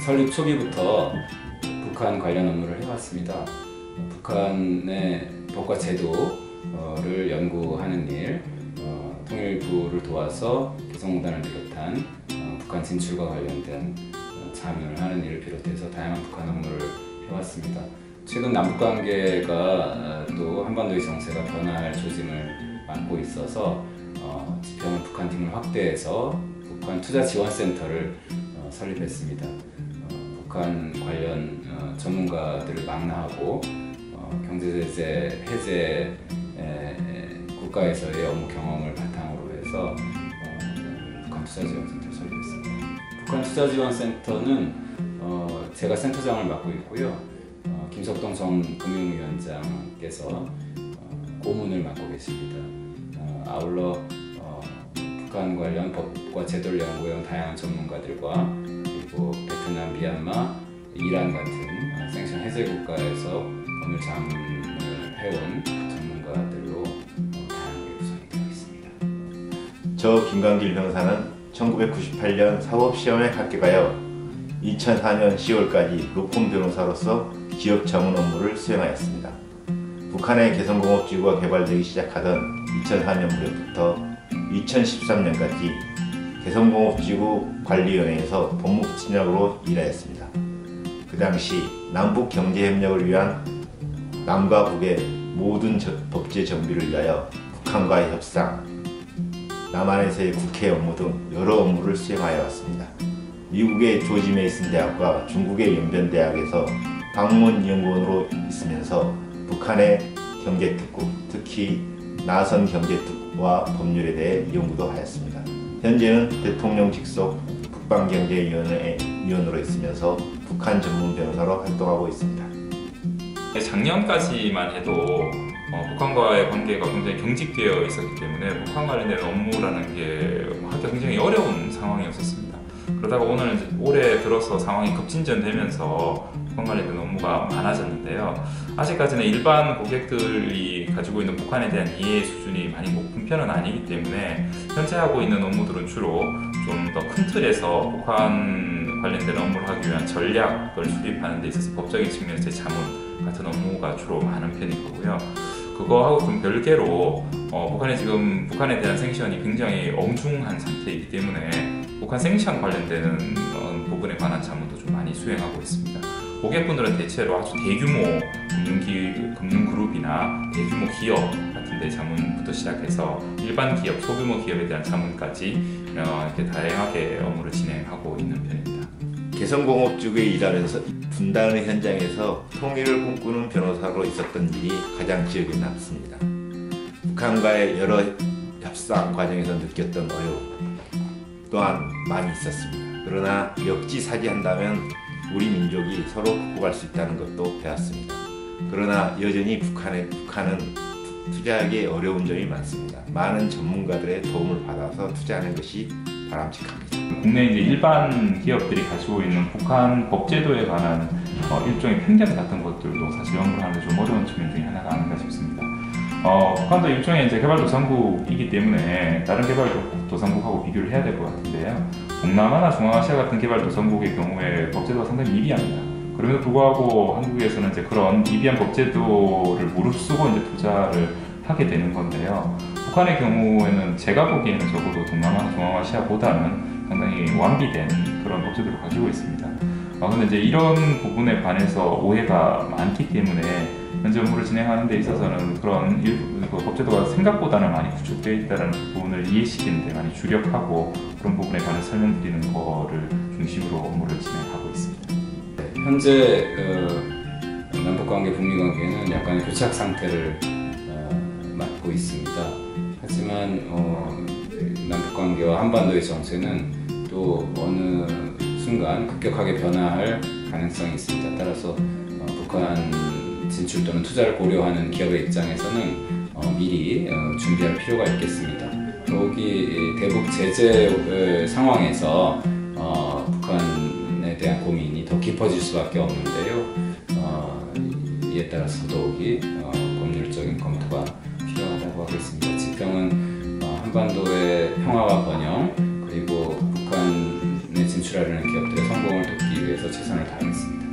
설립 초기부터 북한 관련 업무를 해왔습니다. 북한의 법과 제도를 연구하는 일, 통일부를 도와서 개성공단을 비롯한 북한 진출과 관련된 참여를 하는 일을 비롯해서 다양한 북한 업무를 해왔습니다. 최근 남북관계가 또 한반도의 정세가 변화할 조짐을 맞고 있어서 지평은 북한팀을 확대해서 북한 투자지원센터를 설립했습니다. 북한 관련 전문가들을 망라하고 경제제재 해제 국가에서의 업무 경험을 바탕으로 해서 북한 투자지원센터를 설립했습니다. 북한 투자지원센터는 제가 센터장을 맡고 있고요. 김석동 전 금융위원장께서 고문을 맡고 계십니다. 아울러 북한 관련 법과 제도를 연구해온 다양한 전문가들과 그리고 베트남, 미얀마, 이란 같은 생션 해제 국가에서 법률 자문을 해온 전문가들로 다양하게 구성이 되어 있습니다. 저 김광길 변호사는 1998년 사법시험에 합격하여 2004년 10월까지 로펌 변호사로서 기업 자문 업무를 수행하였습니다. 북한의 개성공업지구가 개발되기 시작하던 2004년 무렵부터 2013년까지 개성공업지구 관리위원회에서 법무부팀장으로 일하였습니다. 그 당시 남북경제협력을 위한 남과 북의 모든 법제 정비를 위하여 북한과의 협상, 남한에서의 국회 업무 등 여러 업무를 수행하여 왔습니다. 미국의 조지 메이슨 대학과 중국의 연변대학에서 방문연구원으로 있으면서 북한의 경제특구, 특히 나선 경제특구와 법률에 대해 연구도 하였습니다. 현재는 대통령 직속 북방경제위원회 위원으로 있으면서 북한 전문 변호사로 활동하고 있습니다. 작년까지만 해도 북한과의 관계가 굉장히 경직되어 있었기 때문에 북한 관련된 업무라는 게 하기가 굉장히 어려운 상황이었습니다. 그러다가 올해 들어서 상황이 급진전되면서 북한 관련된 업무가 많아졌는데요. 아직까지는 일반 고객들이 가지고 있는 북한에 대한 이해 수준이 많이 높은 편은 아니기 때문에 현재 하고 있는 업무들은 주로 좀 더 큰 틀에서 북한 관련된 업무를 하기 위한 전략을 수립하는 데 있어서 법적인 측면에서의 자문 같은 업무가 주로 많은 편이고요. 그거하고 좀 별개로 북한에 대한 생션이 굉장히 엄중한 상태이기 때문에 북한 생션 관련되는 부분에 관한 자문도 좀 많이 수행하고 있습니다. 고객분들은 대체로 아주 대규모 금융그룹이나 대규모 기업 같은 데 자문부터 시작해서 일반 기업, 소규모 기업에 대한 자문까지 이렇게 다양하게 업무를 진행하고 있는 편입니다. 개성공업지구에 일하면서 분단의 현장에서 통일을 꿈꾸는 변호사로 있었던 일이 가장 기억에 남습니다. 북한과의 여러 협상 과정에서 느꼈던 어려움 또한 많이 있었습니다. 그러나 역지사지한다면 우리 민족이 서로 극복할 수 있다는 것도 배웠습니다. 그러나 여전히 북한은 투자하기 어려운 점이 많습니다. 많은 전문가들의 도움을 받아서 투자하는 것이 바람직합니다. 국내 일반 기업들이 가지고 있는 북한 법제도에 관한 일종의 편견 같은 것들도 사실 연구를 하는데 좀 어려운 측면 중에 하나가 아닌가 싶습니다. 북한도 일종의 개발도상국이기 때문에 다른 개발도상국하고 비교를 해야 될 것 같은데요. 동남아나 중앙아시아 같은 개발도상국의 경우에 법제도가 상당히 미비합니다. 그럼에도 불구하고 한국에서는 그런 미비한 법제도를 무릅쓰고 투자를 하게 되는 건데요. 북한의 경우에는 제가 보기에는 적어도 동남아, 중앙아시아보다는 상당히 완비된 그런 법제도를 가지고 있습니다. 근데 이런 부분에 관해서 오해가 많기 때문에 현재 업무를 진행하는 데 있어서는 그런 법제도가 생각보다는 많이 구축되어 있다는 부분을 이해시키는 데 많이 주력하고 그런 부분에 관해 설명드리는 거를 중심으로 업무를 진행하고 있습니다. 현재 남북관계, 북미관계는 약간의 교착 상태를 맞고 있습니다. 하지만 남북관계와 한반도의 정세는 또 어느 순간 급격하게 변화할 가능성이 있습니다. 따라서 북한 진출 또는 투자를 고려하는 기업의 입장에서는 미리 준비할 필요가 있겠습니다. 더욱이 대북 제재 상황에서 북한에 대한 고민이 더 깊어질 수밖에 없는데요. 이에 따라서 더욱이 법률적인 검토가 필요하다고 하겠습니다. 지평은 한반도의 평화와 번영 그리고 북한에 진출하려는 기업들의 성공을 돕기 위해 위해서 최선을 다하겠습니다.